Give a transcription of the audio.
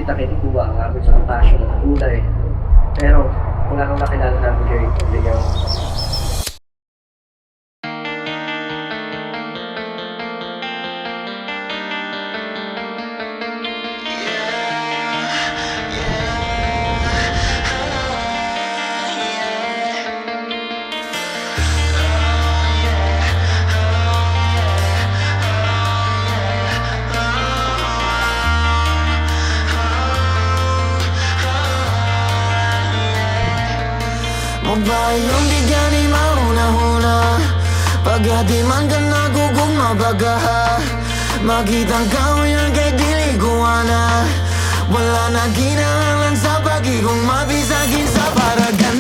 kita-kita po ba ang amin sa passion ng kulay. Pero kung anong nakilala namin kayo, bigyan mo. Mabayong di gani mauna-huna Pagati man ka nagugugma bagaha Makitang kao yan kay dili kuwana Wala na kinahanglan sa pagi kung mabisagin sa paraga